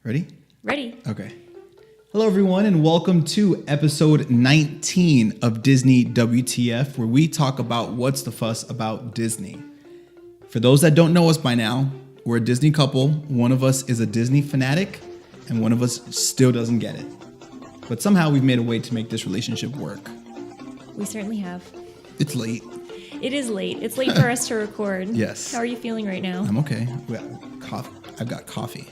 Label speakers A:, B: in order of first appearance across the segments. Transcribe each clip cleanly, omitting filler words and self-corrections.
A: Ready?
B: Ready.
A: Okay. Hello, everyone, and welcome to episode 19 of Disney WTF, where we talk about what's the fuss about Disney. For those that don't know us by now, we're a Disney couple. One of us is a Disney fanatic, and one of us still doesn't get it. But somehow we've made a way to make this relationship work.
B: We certainly have.
A: It's late.
B: It is late. It's late for us to record.
A: Yes.
B: How are you feeling right now?
A: I'm okay. I've got coffee.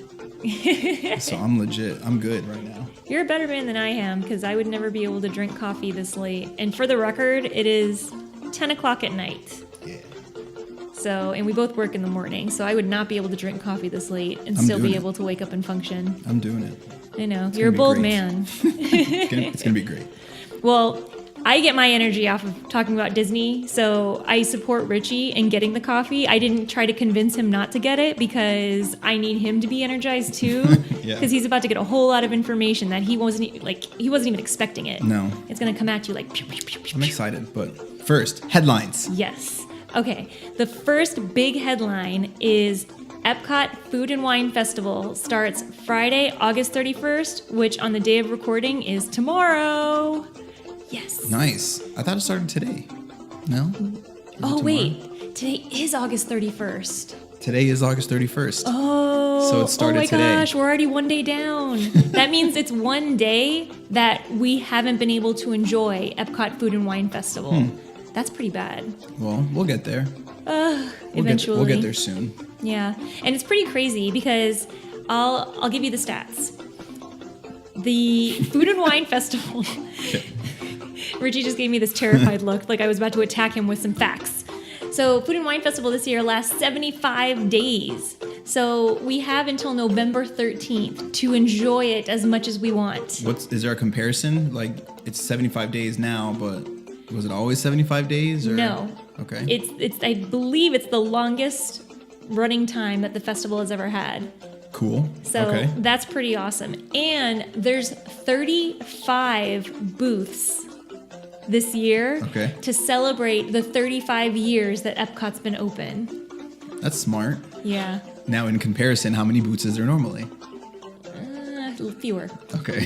A: So I'm legit. I'm good right now.
B: You're a better man than I am, because I would never be able to drink coffee this late. And for the record, it is 10 o'clock at night.
A: Yeah.
B: So, and we both work in the morning, so I would not be able to drink coffee this late and
A: I'm
B: still be
A: doing it.
B: able to wake up and function.
A: I'm doing it.
B: I know.
A: It's
B: You're a
A: gonna be
B: bold
A: great.
B: man.
A: It's gonna be great.
B: Well, I get my energy off of talking about Disney, so I support Richie in getting the coffee. I didn't try to convince him not to get it because I need him to be energized too, because
A: Yeah.
B: he's about to get a whole lot of information that he wasn't even expecting it.
A: No.
B: It's gonna come at you like pew, pew, pew, pew,
A: I'm
B: pew.
A: excited, but first, headlines.
B: Yes. Okay. The first big headline is Epcot Food and Wine Festival starts Friday, August 31st, which on the day of recording is tomorrow. Yes.
A: Nice. I thought it started today. No? Is it
B: Oh,
A: tomorrow?
B: wait. Today is August 31st.
A: Today is August 31st.
B: Oh.
A: So it started
B: oh my
A: today.
B: gosh, we're already one day down. That means it's one day that we haven't been able to enjoy Epcot Food and Wine Festival. That's pretty bad.
A: Well, we'll get there.
B: Eventually.
A: We'll get there soon.
B: Yeah, and it's pretty crazy because I'll give you the stats. The Food and Wine Festival. Richie just gave me this terrified look, like I was about to attack him with some facts. So, Food and Wine Festival this year lasts 75 days. So, we have until November 13th to enjoy it as much as we want.
A: Is there a comparison? Like, it's 75 days now, but was it always 75 days? Or?
B: No.
A: Okay.
B: It's I believe it's the longest running time that the festival has ever had.
A: Cool.
B: So
A: okay.
B: that's pretty awesome. And there's 35 booths this year
A: Okay.
B: to celebrate the 35 years that Epcot's been open.
A: That's smart.
B: Yeah.
A: Now, in comparison, how many booths is there normally?
B: Fewer.
A: Okay.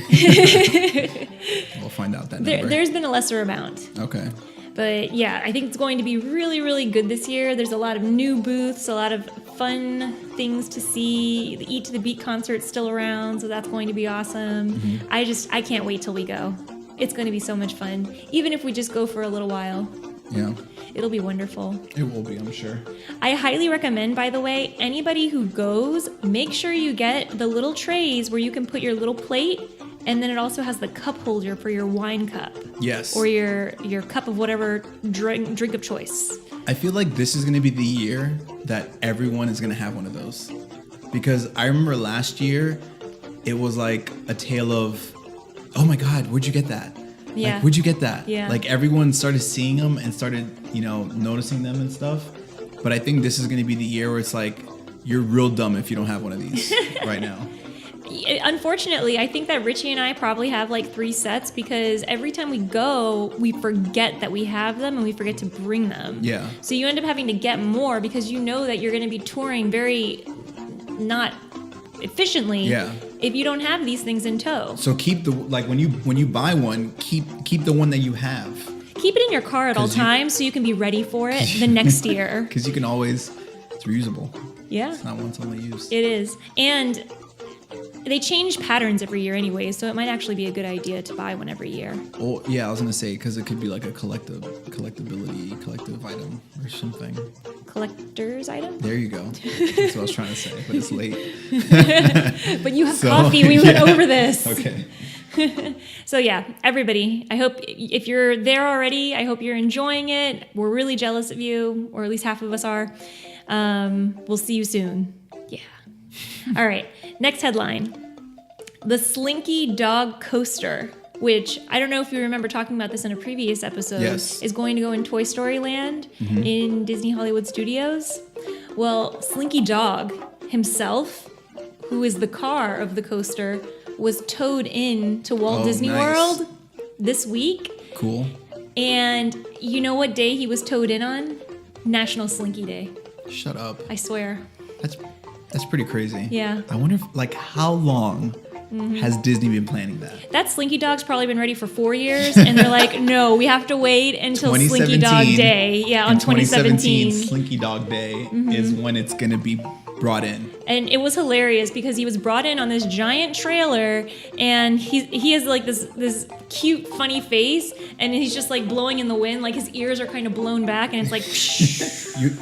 A: We'll find out that number.
B: There's been a lesser amount.
A: Okay.
B: But yeah, I think it's going to be really, really good this year. There's a lot of new booths, a lot of fun things to see. The Eat to the Beat concert's still around, so that's going to be awesome.
A: Mm-hmm.
B: I can't wait till we go. It's going to be so much fun. Even if we just go for a little while,
A: Yeah.
B: it'll be wonderful.
A: It will be, I'm sure.
B: I highly recommend, by the way, anybody who goes, make sure you get the little trays where you can put your little plate, and then it also has the cup holder for your wine cup.
A: Yes.
B: Or your cup of whatever drink of choice.
A: I feel like this is going to be the year that everyone is going to have one of those. Because I remember last year, it was like a tale of, oh my God, where'd you get that?
B: Yeah.
A: Like, where'd you get that?
B: Yeah.
A: Like, everyone started seeing them and started, noticing them and stuff. But I think this is going to be the year where it's like, you're real dumb if you don't have one of these right now.
B: Unfortunately, I think that Richie and I probably have like 3 sets because every time we go, we forget that we have them and we forget to bring them.
A: Yeah.
B: So you end up having to get more because you know that you're going to be touring very not efficiently
A: Yeah.
B: if you don't have these things in tow.
A: So keep when you buy one, keep the one that you have.
B: Keep it in your car at all
A: 'Cause you-
B: times so you can be ready for it the next year.
A: Because you can always, it's reusable.
B: Yeah,
A: It's not once only use.
B: it is. And they change patterns every year anyway, so it might actually be a good idea to buy one every year.
A: Oh, yeah, I was going to say, because it could be like a collective item or something.
B: Collector's item?
A: There you go. That's what I was trying to say, but it's late.
B: But you have
A: So,
B: coffee. We went over this.
A: Okay.
B: So yeah, everybody, I hope if you're there already, I hope you're enjoying it. We're really jealous of you, or at least half of us are. We'll see you soon. Yeah. All right. Next headline. The Slinky Dog Coaster, which I don't know if you remember talking about this in a previous episode,
A: Yes.
B: is going to go in Toy Story Land in Disney Hollywood Studios. Well, Slinky Dog himself, who is the car of the coaster, was towed in to Walt Disney
A: nice.
B: World this week.
A: Cool.
B: And you know what day he was towed in on? National Slinky Day.
A: Shut up.
B: I swear.
A: That's pretty crazy.
B: Yeah.
A: I wonder if, like, how long has Disney been planning that?
B: That Slinky Dog's probably been ready for 4 years, and they're like, no, we have to wait until Slinky Dog Day. Yeah, on 2017.
A: Slinky Dog Day is when it's going to be brought in.
B: And it was hilarious because he was brought in on this giant trailer, and he has like this cute, funny face, and he's just like blowing in the wind, like his ears are kind of blown back, and it's like,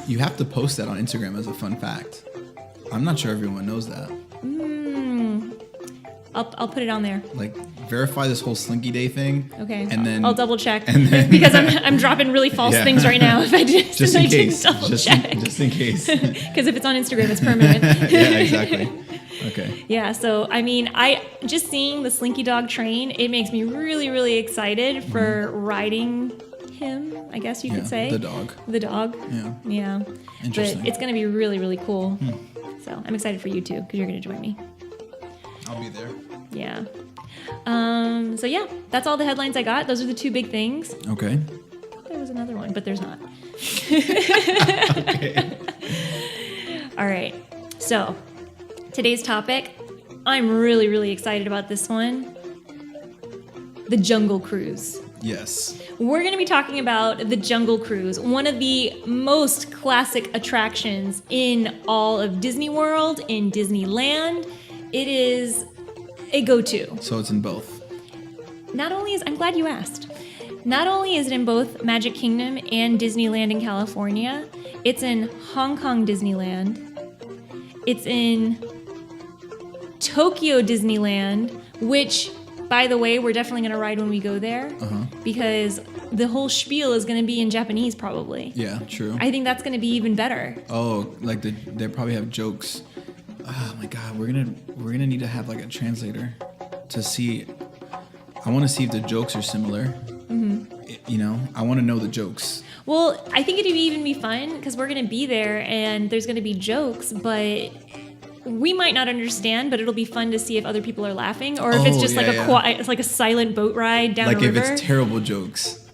A: You have to post that on Instagram as a fun fact. I'm not sure everyone knows that.
B: I'll put it on there.
A: Like, verify this whole Slinky Day thing.
B: Okay.
A: And then
B: I'll double check.
A: And then,
B: because I'm dropping really false things right now if I just
A: in case.
B: double check.
A: Just in case.
B: Because if it's on Instagram, it's permanent.
A: Yeah, exactly. Okay.
B: Yeah, so I mean, I just seeing the Slinky Dog train, it makes me really, really excited for riding him, I guess you could say.
A: The dog.
B: The dog.
A: Yeah.
B: Yeah.
A: Interesting.
B: But it's going to be really, really cool. So I'm excited for you too, because you're going to join me.
A: I'll be there.
B: Yeah. So yeah, that's all the headlines I got. Those are the two big things.
A: Okay.
B: There was another one, but there's not.
A: Okay.
B: All right. So today's topic, I'm really, really excited about this one. The Jungle Cruise.
A: Yes.
B: We're going to be talking about the Jungle Cruise, one of the most classic attractions in all of Disney World, in Disneyland. It is a go-to.
A: So it's in both.
B: I'm glad you asked. Not only is it in both Magic Kingdom and Disneyland in California, it's in Hong Kong Disneyland. It's in Tokyo Disneyland, which, by the way, we're definitely going to ride when we go there because the whole spiel is going to be in Japanese probably.
A: Yeah, true.
B: I think that's going to be even better.
A: Oh, like they probably have jokes. Oh my God, we're gonna need to have like a translator to see. I want to see if the jokes are similar. I want to know the jokes.
B: Well, I think it'd even be fun because we're going to be there and there's going to be jokes, but we might not understand, but it'll be fun to see if other people are laughing or if it's just it's like a silent boat ride down a river.
A: Like if it's terrible jokes.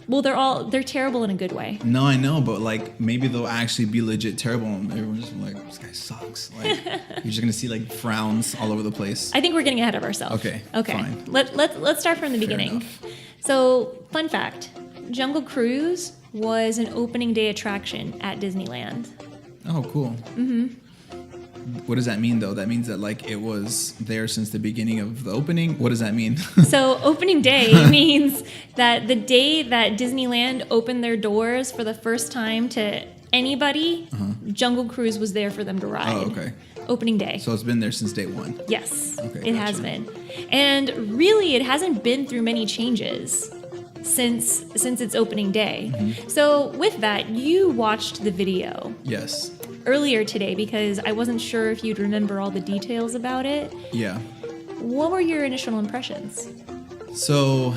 B: Well, they're terrible in a good way.
A: No, I know, but like maybe they'll actually be legit terrible and everyone's just like, this guy sucks. Like you're just gonna see like frowns all over the place.
B: I think we're getting ahead of ourselves.
A: Okay. Fine.
B: Let's start from the beginning.
A: Enough.
B: So, fun fact: Jungle Cruise was an opening day attraction at Disneyland.
A: Oh, cool. What does that mean, though? That means that, like, it was there since the beginning of the opening? What does that mean?
B: So, opening day means that the day that Disneyland opened their doors for the first time to anybody, Jungle Cruise was there for them to ride.
A: Oh, okay.
B: Opening day.
A: So, it's been there since day one?
B: Yes,
A: Okay,
B: it has been. And really, it hasn't been through many changes since its opening day. So, with that, you watched the video.
A: Yes.
B: Earlier today because I wasn't sure if you'd remember all the details about it.
A: Yeah.
B: What were your initial impressions?
A: So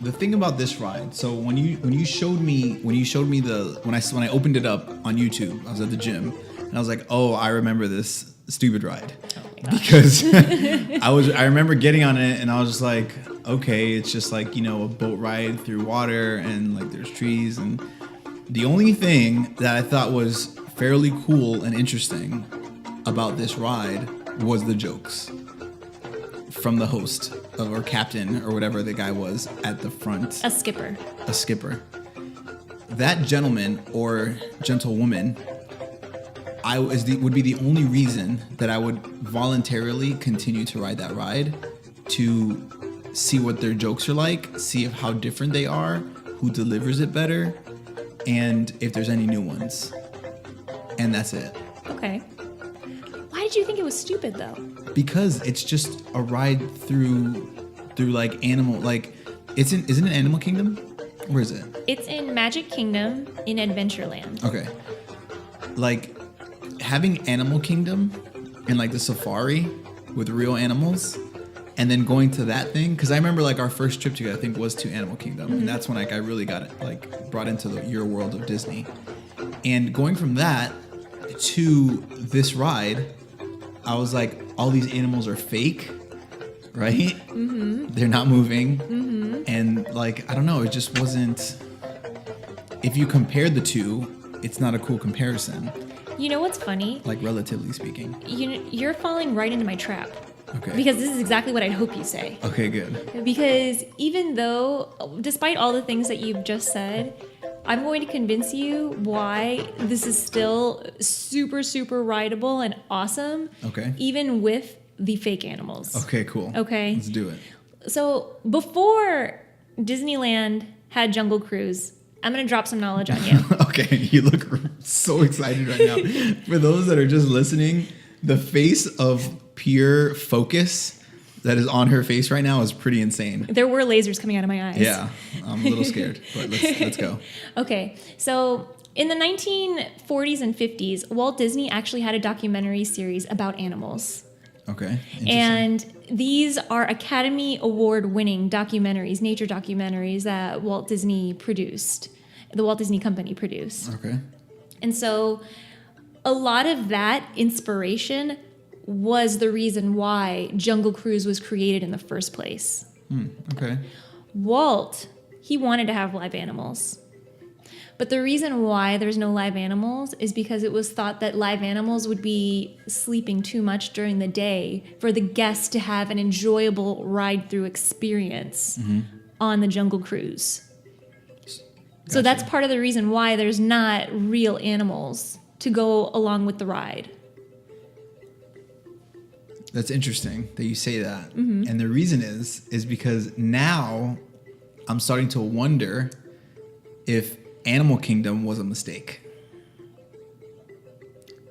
A: the thing about this ride, so when you showed me when I opened it up on YouTube, I was at the gym and I was like, "Oh, I remember this stupid ride."
B: Oh my gosh.
A: Because I remember getting on it and I was just like, "Okay, it's just like, a boat ride through water and like there's trees." And the only thing that I thought was fairly cool and interesting about this ride was the jokes from the host or captain or whatever the guy was at the front.
B: A skipper.
A: That gentleman or gentlewoman would be the only reason that I would voluntarily continue to ride that ride, to see what their jokes are like, see how different they are, who delivers it better, and if there's any new ones. And that's it.
B: Okay. Why did you think it was stupid though?
A: Because it's just a ride through like animal, like isn't it Animal Kingdom? Where is it?
B: It's in Magic Kingdom in Adventureland.
A: Okay. Like having Animal Kingdom and like the safari with real animals and then going to that thing, because I remember like our first trip together I think was to Animal Kingdom, and that's when like I really got it like brought into your world of Disney. And going from that to this ride, I was like, all these animals are fake, right? They're not moving. And like, I don't know, it just wasn't, if you compared the two, it's not a cool comparison.
B: You know what's funny?
A: Like, relatively speaking.
B: You're falling right into my trap.
A: Okay.
B: Because this is exactly what I'd hope you say.
A: Okay, good.
B: Because even though, despite all the things that you've just said, I'm going to convince you why this is still super, super rideable and awesome.
A: Okay.
B: Even with the fake animals.
A: Okay, cool.
B: Okay.
A: Let's do it.
B: So before Disneyland had Jungle Cruise, I'm going to drop some knowledge on you.
A: Okay, you look so excited right now. For those that are just listening, the face of pure focus that is on her face right now is pretty insane.
B: There were lasers coming out of my eyes.
A: Yeah, I'm a little scared, but let's go.
B: Okay, so in the 1940s and 50s, Walt Disney actually had a documentary series about animals.
A: Okay, interesting.
B: And these are Academy Award-winning documentaries, nature documentaries that Walt Disney produced, the Walt Disney Company produced.
A: Okay.
B: And so a lot of that inspiration was the reason why Jungle Cruise was created in the first place.
A: Okay.
B: Walt, he wanted to have live animals. But the reason why there's no live animals is because it was thought that live animals would be sleeping too much during the day for the guests to have an enjoyable ride-through experience on the Jungle Cruise. So that's part of the reason why there's not real animals to go along with the ride.
A: That's interesting that you say that. And the reason is because now I'm starting to wonder if Animal Kingdom was a mistake.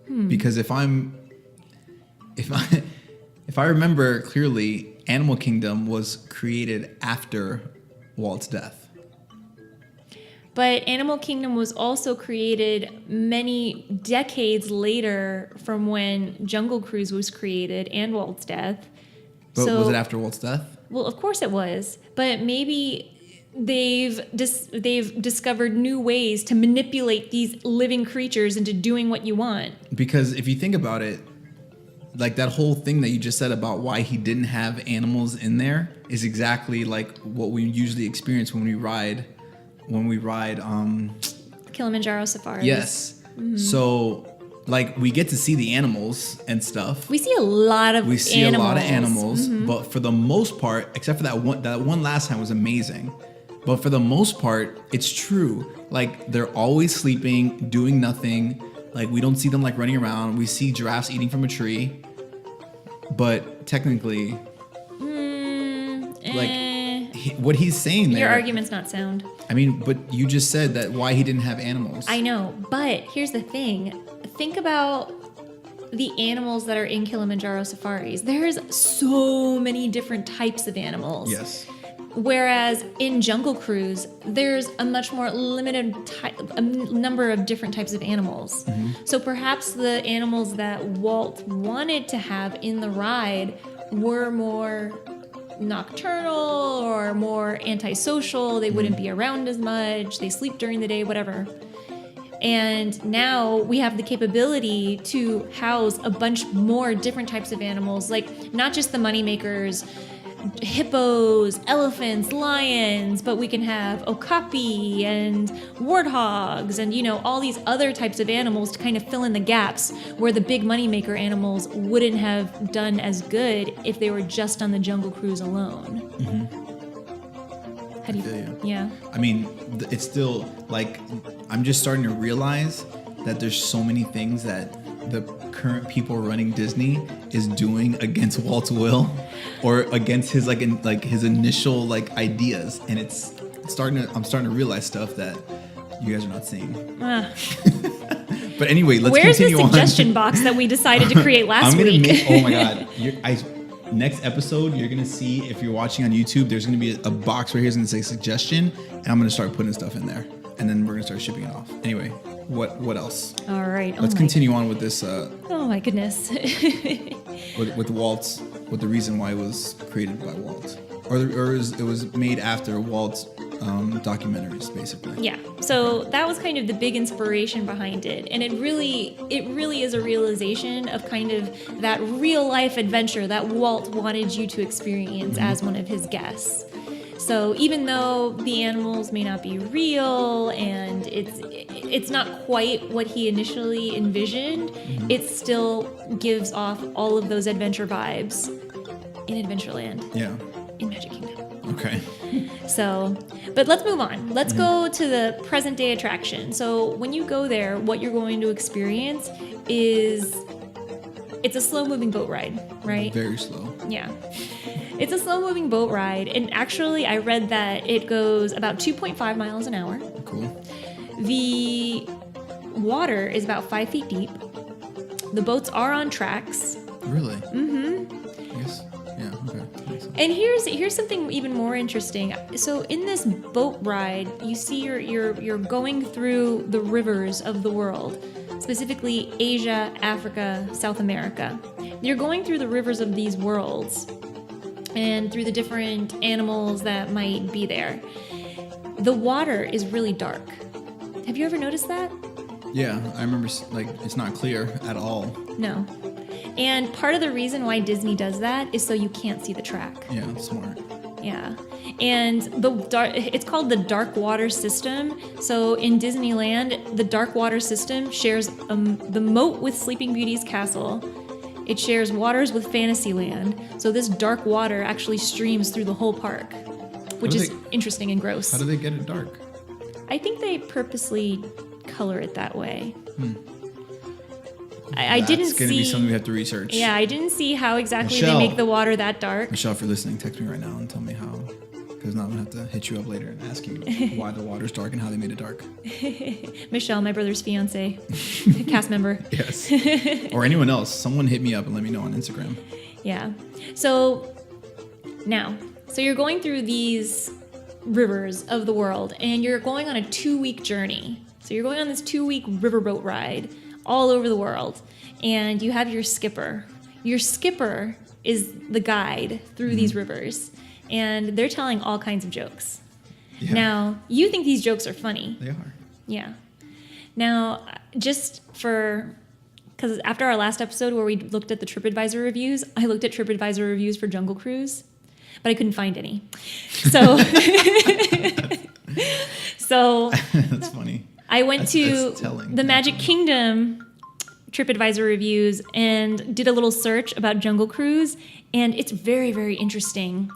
A: Because if I remember clearly, Animal Kingdom was created after Walt's death.
B: But Animal Kingdom was also created many decades later from when Jungle Cruise was created and Walt's death.
A: But was it after Walt's death?
B: Well, of course it was. But maybe they've discovered new ways to manipulate these living creatures into doing what you want.
A: Because if you think about it, like that whole thing that you just said about why he didn't have animals in there is exactly like what we usually experience when we ride
B: Kilimanjaro safaris.
A: Yes. So like we get to see the animals and stuff.
B: We see a lot of animals.
A: But for the most part, except for that one last time was amazing. But for the most part, it's true. Like they're always sleeping, doing nothing. Like we don't see them like running around. We see giraffes eating from a tree. But technically, what he's saying there.
B: Your argument's not sound.
A: I mean, but you just said that why he didn't have animals.
B: I know, but here's the thing. Think about the animals that are in Kilimanjaro safaris. There's so many different types of animals.
A: Yes.
B: Whereas in Jungle Cruise, there's a much more limited number of different types of animals. So perhaps the animals that Walt wanted to have in the ride were more nocturnal or more antisocial. They wouldn't be around as much. They sleep during the day, whatever. And now we have the capability to house a bunch more different types of animals, like not just the moneymakers, hippos, elephants, lions, but we can have okapi and warthogs and, all these other types of animals to kind of fill in the gaps where the big moneymaker animals wouldn't have done as good if they were just on the Jungle Cruise alone. How do you? Yeah.
A: I mean, it's still like I'm just starting to realize that there's so many things that the current people running Disney is doing against Walt's will or against his his initial ideas, and I'm starting to realize stuff that you guys are not seeing. But anyway, let's continue on.
B: Where's the suggestion box that we decided to create last week?
A: Oh my god. Next episode, you're gonna see, if you're watching on YouTube, there's gonna be a box right here that's gonna say suggestion, and I'm gonna start putting stuff in there, and then we're gonna start shipping it off. Anyway, what else?
B: All right.
A: Let's continue on with this.
B: Oh my goodness.
A: with the reason why it was created by Walt, or it was made after Walt's documentaries, basically.
B: Yeah. So that was kind of the big inspiration behind it, and it really is a realization of kind of that real life adventure that Walt wanted you to experience as one of his guests. So even though the animals may not be real and it's not quite what he initially envisioned, it still gives off all of those adventure vibes in Adventureland.
A: Yeah.
B: In Magic Kingdom.
A: Okay.
B: So, but let's move on. Let's go to the present day attraction. So when you go there, what you're going to experience is, it's a slow moving boat ride, right?
A: Very slow.
B: Yeah. It's a slow moving boat ride. And actually I read that it goes about 2.5 miles an hour.
A: Cool.
B: The water is about 5 feet deep. The boats are on tracks.
A: Really? Mm-hmm. I guess. Yeah. Okay.
B: And here's something even more interesting. So in this boat ride, you see you're going through the rivers of the world, specifically Asia, Africa, South America. You're going through the rivers of these worlds and through the different animals that might be there. The water is really dark. Have you ever noticed that?
A: Yeah, I remember. Like, it's not clear at all.
B: No. And part of the reason why Disney does that is so you can't see the track.
A: Yeah, that's smart.
B: Yeah. And it's called the dark water system. So in Disneyland, the dark water system shares the moat with Sleeping Beauty's castle. It shares waters with Fantasyland. So this dark water actually streams through the whole park, which is interesting and gross.
A: How do they get it dark?
B: I think they purposely color it that way. I didn't see.
A: It's going to be something we have to research.
B: Yeah, I didn't see how exactly
A: Michelle,
B: they make the water that dark.
A: Michelle, if you're listening, text me right now and tell me how. Because now I'm going to have to hit you up later and ask you why the water's dark and how they made it dark.
B: Michelle, my brother's fiance, cast member.
A: Yes. Or anyone else. Someone hit me up and let me know on Instagram.
B: Yeah. So you're going through these rivers of the world and you're going on a 2-week journey. So you're going on this 2-week riverboat ride all over the world, and you have your skipper. Your skipper is the guide through these rivers, and they're telling all kinds of jokes. Yeah. Now, you think these jokes are funny.
A: They are.
B: Yeah. Now, because after our last episode where we looked at the TripAdvisor reviews, I looked at TripAdvisor reviews for Jungle Cruise, but I couldn't find any. So,
A: That's funny.
B: I went to the Magic Kingdom TripAdvisor reviews and did a little search about Jungle Cruise, and it's very, very interesting.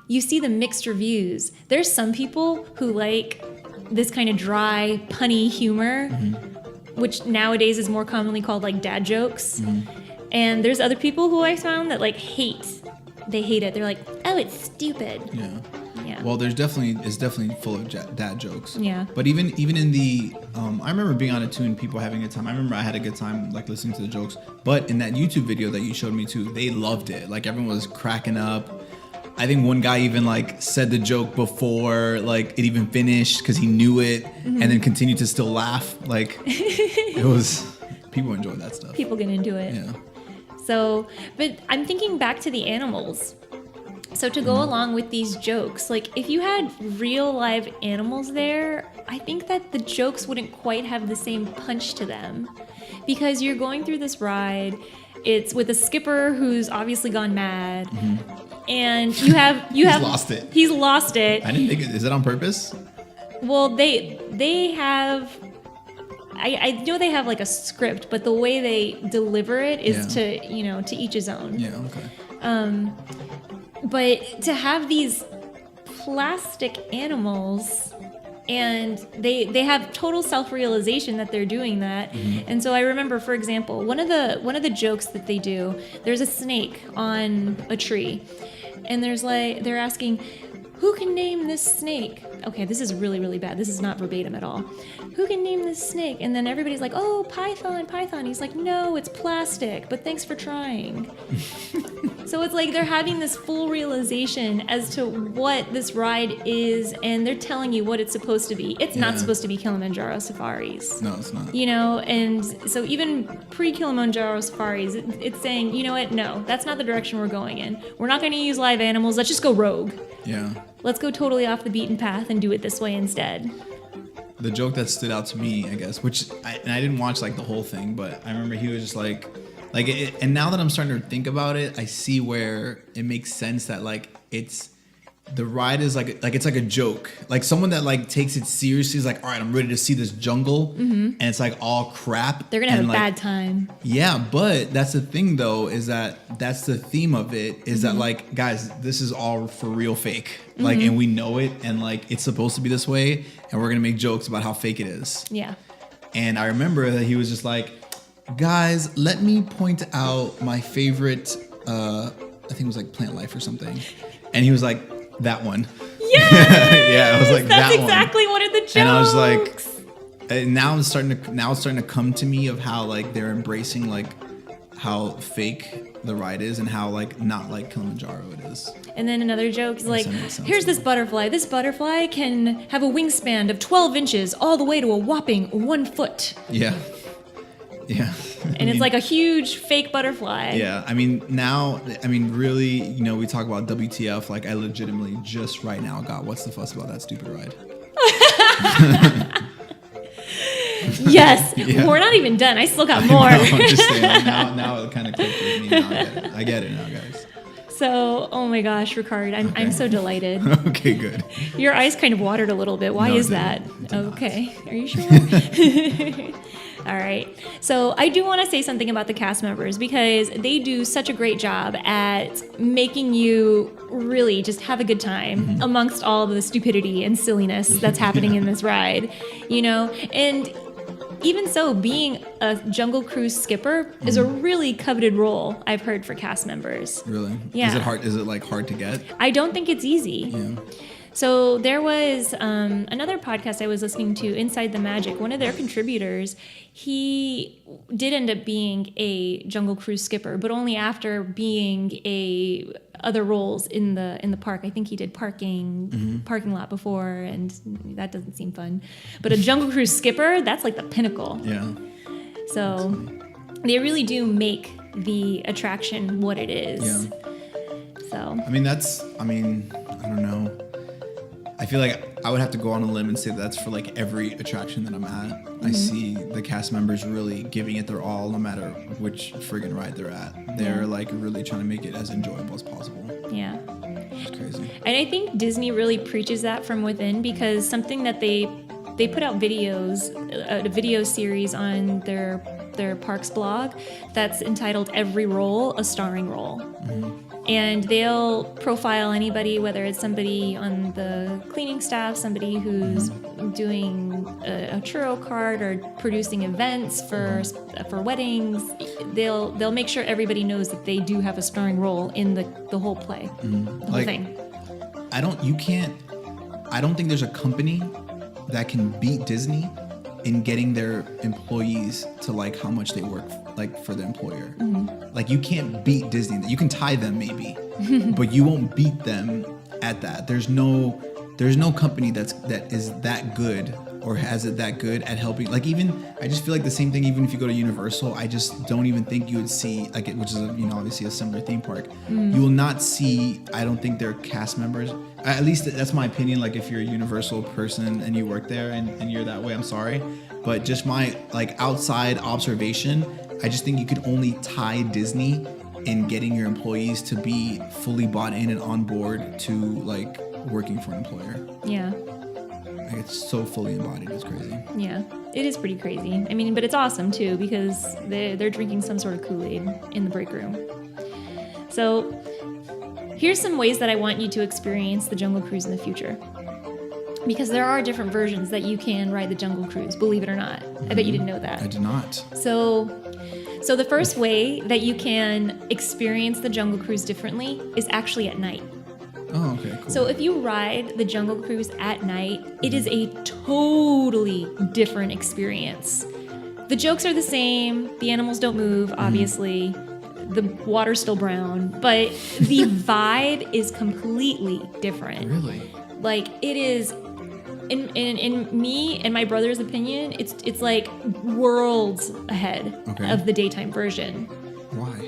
B: You see the mixed reviews. There's some people who like this kind of dry, punny humor, which nowadays is more commonly called like dad jokes. And there's other people who I found that like they hate it. They're like, oh, it's stupid.
A: Yeah.
B: Yeah.
A: Well, it's definitely full of dad jokes.
B: Yeah.
A: But even in the, I remember being on it too and people having a good time. I remember I had a good time like listening to the jokes. But in that YouTube video that you showed me too, they loved it. Like everyone was cracking up. I think one guy even like said the joke before like it even finished because he knew it, and then continued to still laugh. Like it was, people enjoy that stuff.
B: People get into it.
A: Yeah.
B: So, but I'm thinking back to the animals. So to go along with these jokes, like if you had real live animals there, I think that the jokes wouldn't quite have the same punch to them, because you're going through this ride. It's with a skipper who's obviously gone mad, and you have
A: He's lost it.
B: He's lost it.
A: I didn't think is it on purpose?
B: Well, they have. I know they have like a script, but the way they deliver it is to each his own.
A: Yeah. Okay.
B: But to have these plastic animals, and they have total self-realization that they're doing that. And so I remember, for example, one of the jokes that they do, there's a snake on a tree, and they're asking, who can name this snake? Okay, this is really, really bad. This is not verbatim at all. Who can name this snake? And then everybody's like, oh, Python. He's like, no, it's plastic, but thanks for trying. So it's like they're having this full realization as to what this ride is, and they're telling you what it's supposed to be. It's not supposed to be Kilimanjaro safaris.
A: No, it's not.
B: And so even pre-Kilimanjaro safaris, it's saying, you know what? No, that's not the direction we're going in. We're not going to use live animals. Let's just go rogue.
A: Yeah.
B: Let's go totally off the beaten path and do it this way instead.
A: The joke that stood out to me, I guess, I didn't watch like the whole thing, but I remember he was just like and now that I'm starting to think about it, I see where it makes sense that like it's the ride is like it's like a joke. Like someone that like takes it seriously is like, all right, I'm ready to see this jungle, and it's like all crap.
B: They're gonna have a
A: like,
B: bad time.
A: Yeah, but that's the thing though, is that's the theme of it, is that like, guys, this is all for real fake. Like, and we know it, and like it's supposed to be this way, and we're gonna make jokes about how fake it is.
B: Yeah.
A: And I remember that he was just like, guys, let me point out my favorite, I think it was like Plant Life or something. And he was like, that one.
B: Yes!
A: Yeah, I was like,
B: that's
A: that one.
B: exactly one of the jokes.
A: And I was like, now it's starting to come to me of how like they're embracing like how fake the ride is and how like not like Kilimanjaro it is.
B: And then another joke is like,
A: That makes sense.
B: here's this butterfly. This butterfly can have a wingspan of 12 inches all the way to a whopping 1 foot.
A: Yeah. Yeah.
B: And it's like a huge fake butterfly.
A: Yeah, really, you know, we talk about WTF, like I legitimately just right now got what's the fuss about that stupid ride.
B: Yes,
A: Yeah.
B: we're not even done. I still got more.
A: I'm just saying, like, now it kind of clicked with me. Now I get it now, guys.
B: So, oh my gosh, Ricard, I'm so delighted.
A: Okay, good.
B: Your eyes kind of watered a little bit. Why
A: No,
B: is
A: it
B: that?
A: didn't. It did not.
B: Okay, are you sure? All right. So I do want to say something about the cast members because they do such a great job at making you really just have a good time amongst all the stupidity and silliness that's happening in this ride, you know? And even so, being a Jungle Cruise skipper is a really coveted role, I've heard, for cast members.
A: Really?
B: Yeah.
A: Is it hard? Is it like hard to get?
B: I don't think it's easy.
A: Yeah.
B: So there was another podcast I was listening to, Inside the Magic. One of their contributors, he did end up being a Jungle Cruise skipper, but only after being other roles in the park. I think he did parking lot before, and that doesn't seem fun. But a Jungle Cruise skipper, that's like the pinnacle.
A: Yeah.
B: So they really do make the attraction what it is.
A: Yeah.
B: So
A: I don't know. I feel like I would have to go on a limb and say that's for like every attraction that I'm at. I see the cast members really giving it their all, no matter which friggin' ride they're at. They're like really trying to make it as enjoyable as possible.
B: yeah.
A: It's crazy.
B: And I think Disney really preaches that from within, because something that they put out videos, a video series on their parks blog that's entitled Every Role a Starring Role. And they'll profile anybody, whether it's somebody on the cleaning staff, somebody who's doing a churro cart or producing events for weddings. They'll make sure everybody knows that they do have a starring role in the whole play, the whole thing.
A: I don't think there's a company that can beat Disney in getting their employees to like how much they work like for the employer. Like you can't beat Disney. You can tie them maybe, but you won't beat them at that. There's no company that is that good or has it that good at helping. Like even I just feel like the same thing. Even if you go to Universal, I just don't even think you would see like it, which is obviously a similar theme park. You will not see. I don't think their cast members. At least that's my opinion. Like if you're a Universal person and you work there and you're that way, I'm sorry, but just my like outside observation, I just think you could only tie Disney in getting your employees to be fully bought in and on board to like working for an employer.
B: Yeah.
A: Like it's so fully embodied. It's crazy.
B: Yeah, it is pretty crazy. I mean, but it's awesome too, because they're drinking some sort of Kool-Aid in the break room. So here's some ways that I want you to experience the Jungle Cruise in the future. Because there are different versions that you can ride the Jungle Cruise, believe it or not. I bet you didn't know that.
A: I did not.
B: So the first way that you can experience the Jungle Cruise differently is actually at night.
A: Oh, okay, cool.
B: So if you ride the Jungle Cruise at night, it is a totally different experience. The jokes are the same. The animals don't move, obviously. The water's still brown, but the vibe is completely different.
A: Really?
B: Like it is, in me and my brother's opinion, it's like worlds ahead of the daytime version.
A: Why?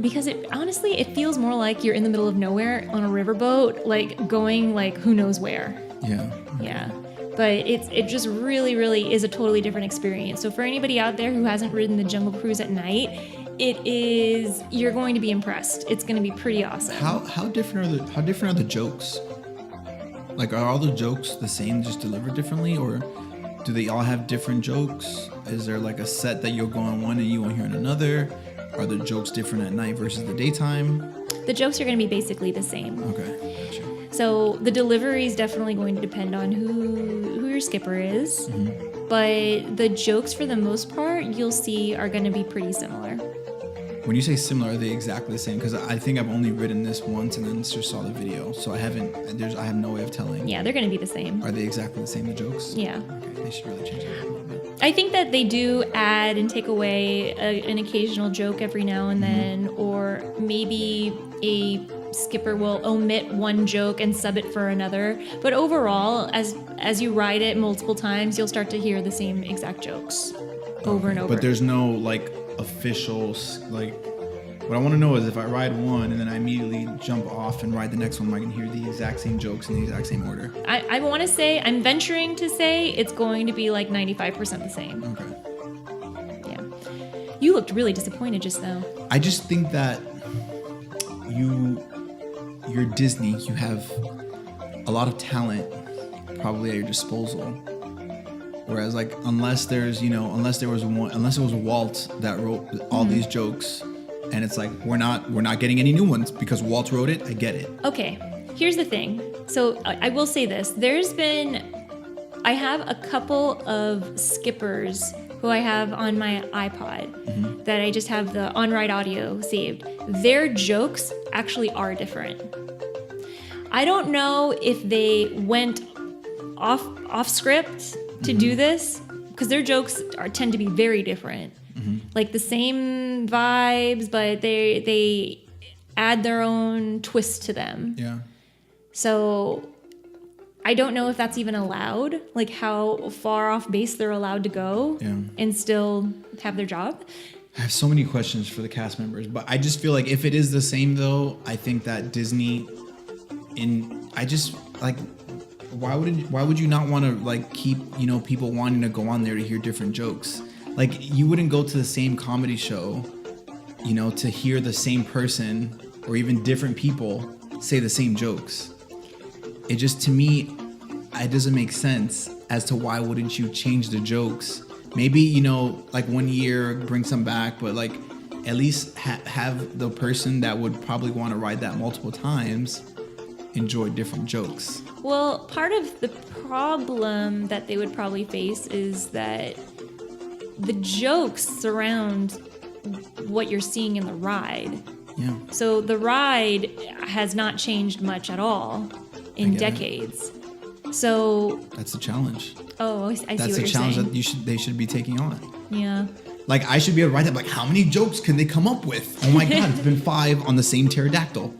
B: Because it feels more like you're in the middle of nowhere on a riverboat, like going like who knows where.
A: Yeah.
B: Yeah. But it just really, really is a totally different experience. So for anybody out there who hasn't ridden the Jungle Cruise at night, you're going to be impressed. It's going to be pretty awesome.
A: How different are the jokes? Like, are all the jokes the same, just delivered differently, or do they all have different jokes? Is there like a set that you'll go on one and you won't hear in another? Are the jokes different at night versus the daytime?
B: The jokes are going to be basically the same.
A: Okay, gotcha.
B: So the delivery is definitely going to depend on who your skipper is. Mm-hmm. But the jokes, for the most part, you'll see are going to be pretty similar.
A: When you say similar, are they exactly the same? Because I think I've only written this once and then just saw the video, so I have no way of telling.
B: Yeah, they're going to be the same.
A: Are they exactly the same, the jokes?
B: Yeah.
A: Okay, they should really change that a little bit.
B: I think that they do add and take away an occasional joke every now and then, or maybe a skipper will omit one joke and sub it for another. But overall, as you ride it multiple times, you'll start to hear the same exact jokes over and over.
A: But there's no like official, like, what I want to know is if I ride one and then I immediately jump off and ride the next one, am I going to hear the exact same jokes in the exact same order?
B: I want to say, I'm venturing to say it's going to be like 95% the same.
A: Okay.
B: Yeah. You looked really disappointed just now.
A: I just think that you're Disney, you have a lot of talent probably at your disposal. Whereas, like, unless it was Walt that wrote all these jokes, and it's like we're not getting any new ones because Walt wrote it. I get it.
B: Okay, here's the thing. So I will say this: I have a couple of skippers who I have on my iPod that I just have the on-ride audio saved. Their jokes actually are different. I don't know if they went off script to do this, because their jokes tend to be very different. Like the same vibes, but they add their own twist to them.
A: Yeah.
B: So I don't know if that's even allowed, like how far off base they're allowed to go and still have their job.
A: I have so many questions for the cast members, but I just feel like if it is the same though, I think that Disney why would you not want to like keep, people wanting to go on there to hear different jokes? Like, you wouldn't go to the same comedy show, to hear the same person or even different people say the same jokes. It just, to me, it doesn't make sense as to why wouldn't you change the jokes? Maybe, like 1 year, bring some back, but like at least have the person that would probably want to ride that multiple times enjoy different jokes.
B: Well, part of the problem that they would probably face is that the jokes surround what you're seeing in the ride.
A: Yeah.
B: So the ride has not changed much at all in decades. So
A: that's a challenge.
B: Oh, I see what you're saying.
A: That's a challenge that they should be taking on.
B: Yeah.
A: Like, I should be able to write that. Like, how many jokes can they come up with? Oh my God, it's been 5 on the same pterodactyl.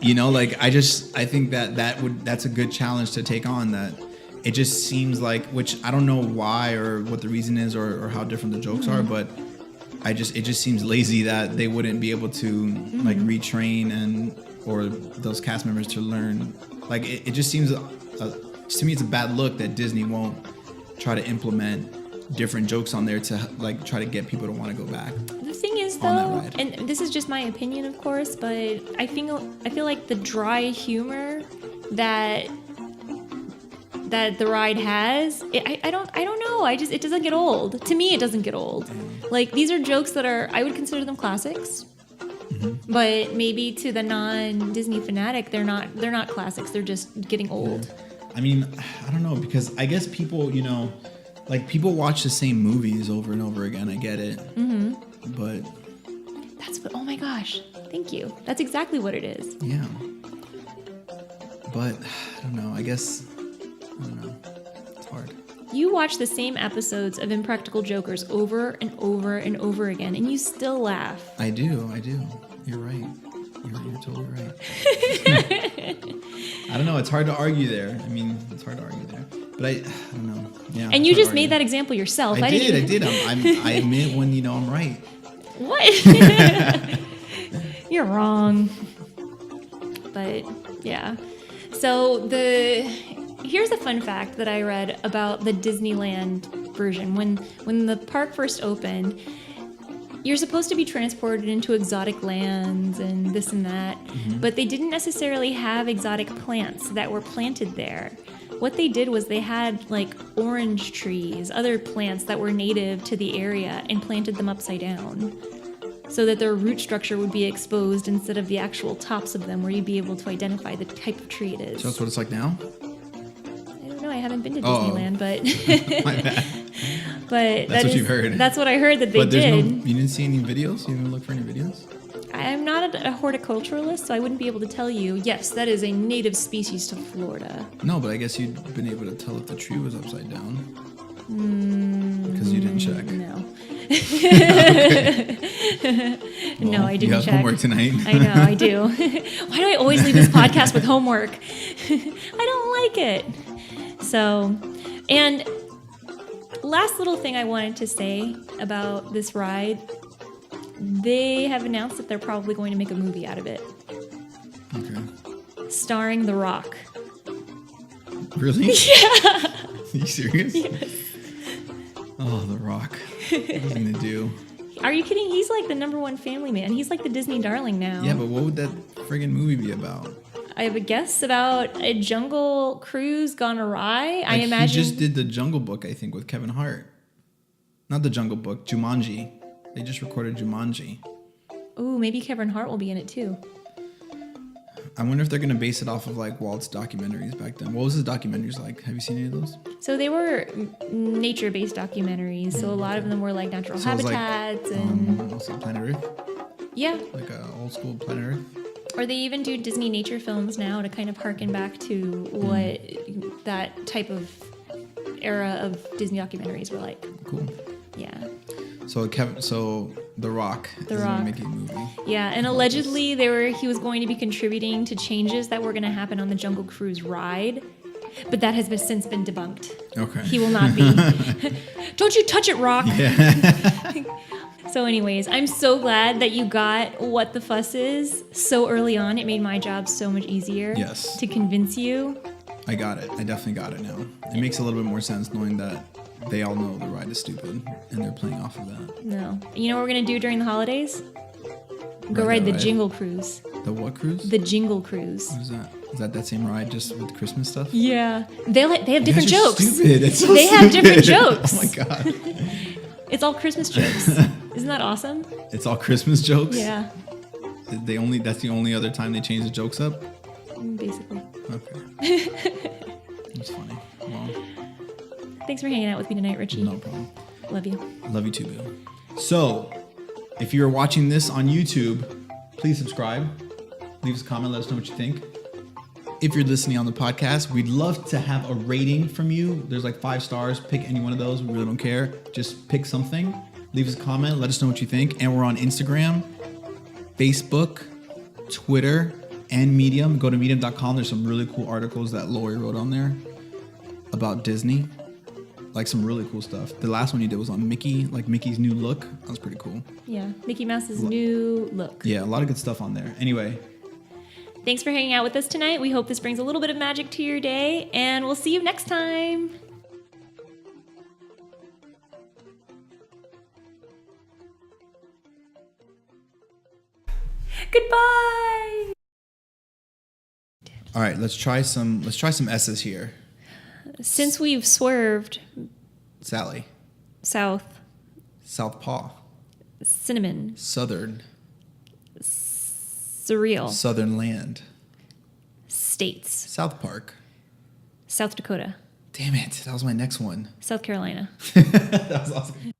A: I think that's a good challenge to take on. That it just seems like, which I don't know why or what the reason is or how different the jokes are, but it just seems lazy that they wouldn't be able to like retrain or those cast members to learn. Like, it just seems to me it's a bad look that Disney won't try to implement different jokes on there to like try to get people to want to go back.
B: The thing is, though, and this is just my opinion, of course, but I feel like the dry humor that the ride has, I don't know. It doesn't get old. To me, it doesn't get old. Like, these are jokes that I would consider them classics. But maybe to the non-Disney fanatic, they're not classics. They're just getting old.
A: Yeah. I mean, I don't know, because I guess people, like, people watch the same movies over and over again. I get it. But
B: that's what. Oh my gosh! Thank you. That's exactly what it is.
A: Yeah. But I don't know. I guess I don't know. It's hard.
B: You watch the same episodes of Impractical Jokers over and over and over again, and you still laugh. I do. You're right. You're totally right.
A: I don't know. It's hard to argue there. I mean, it's hard to argue there. But I don't know. Yeah.
B: And you just made that example yourself.
A: I did. I admit when I'm right.
B: What? You're wrong. But yeah. So here's a fun fact that I read about the Disneyland version. When the park first opened, You're supposed to be transported into exotic lands and this and that, but they didn't necessarily have exotic plants that were planted there. What they did was they had like orange trees, other plants that were native to the area, and planted them upside down so that their root structure would be exposed instead of the actual tops of them, where you'd be able to identify the type of tree it is.
A: So that's what it's like now?
B: I don't know. I haven't been to Disneyland, but
A: My bad.
B: but
A: That's what you've heard.
B: That's what I heard that they
A: But there's
B: did.
A: you didn't see any videos? You didn't look for any videos?
B: I'm not a horticulturalist, so I wouldn't be able to tell you, yes, that is a native species to Florida.
A: No, but I guess you'd been able to tell if the tree was upside down. Because you didn't check.
B: No.
A: Well,
B: No, I didn't
A: you have
B: check.
A: homework tonight.
B: I know, I do. Why do I always leave this podcast with homework? I don't like it. So, and last little thing I wanted to say about this ride, they have announced that they're probably going to make a movie out of it.
A: Okay.
B: Starring The Rock.
A: Really?
B: Yeah.
A: Are you serious?
B: Yes.
A: Oh, The Rock. What is he gonna do?
B: Are you kidding? He's like the #1 family man. He's like the Disney darling now.
A: Yeah, but what would that friggin' movie be about?
B: I have a guess about a jungle cruise gone awry.
A: Like,
B: I imagine.
A: he just did the Jungle Book, I think, with Kevin Hart. Not the Jungle Book, Jumanji. They just recorded Jumanji.
B: Ooh, maybe Kevin Hart will be in it too.
A: I wonder if they're gonna base it off of like Walt's documentaries back then. What was his documentaries like? Have you seen any of those?
B: So they were nature-based documentaries. So a lot of them were like natural
A: So it was like,
B: habitats and
A: what's it, Planet Earth?
B: yeah.
A: Like a old school Planet Earth?
B: Or they even do Disney nature films now to kind of harken back to what that type of era of Disney documentaries were like.
A: Cool.
B: Yeah.
A: So The Rock
B: The
A: is
B: Rock.
A: gonna make a movie.
B: Yeah, and allegedly he was going to be contributing to changes that were going to happen on the Jungle Cruise ride, but that has since been debunked.
A: Okay.
B: He will not be. Don't you touch it, Rock.
A: Yeah.
B: So anyways, I'm so glad that you got What the Fuss is so early on. It made my job so much easier.
A: Yes.
B: To convince you.
A: I got it. I definitely got it now. It makes a little bit more sense knowing that they all know the ride is stupid and they're playing off of that.
B: No. You know what we're going to do during the holidays? Go ride the Jingle Cruise.
A: The what cruise?
B: The Jingle Cruise.
A: What is that? Is that same ride just with Christmas stuff?
B: Yeah. They have different
A: You guys are
B: jokes.
A: Stupid. It's so
B: They have
A: stupid.
B: different jokes.
A: Oh my god.
B: It's all Christmas jokes. Isn't that awesome?
A: It's all Christmas jokes?
B: Yeah.
A: That's the only other time they change the jokes up?
B: Basically.
A: Okay. That's funny. Well,
B: Thanks for hanging out with me tonight, Richie.
A: no problem.
B: Love you.
A: Love you too, Bill. So, if you're watching this on YouTube, please subscribe. Leave us a comment. Let us know what you think. If you're listening on the podcast, we'd love to have a rating from you. There's like 5 stars. Pick any one of those. We really don't care. Just pick something. Leave us a comment. Let us know what you think. And we're on Instagram, Facebook, Twitter, and Medium. Go to medium.com. There's some really cool articles that Lori wrote on there about Disney. Like some really cool stuff. The last one you did was on Mickey, like Mickey's new look. That was pretty cool.
B: Yeah. Mickey Mouse's new look.
A: Yeah, a lot of good stuff on there. Anyway,
B: Thanks for hanging out with us tonight. We hope this brings a little bit of magic to your day, and we'll see you next time. Goodbye.
A: all right, let's try some S's here.
B: Since we've swerved
A: Sally,
B: south,
A: Southpaw,
B: cinnamon,
A: Southern,
B: surreal,
A: Southern Land,
B: states,
A: South Park.
B: South Dakota,
A: Damn it, that was my next one.
B: South Carolina.
A: That was awesome.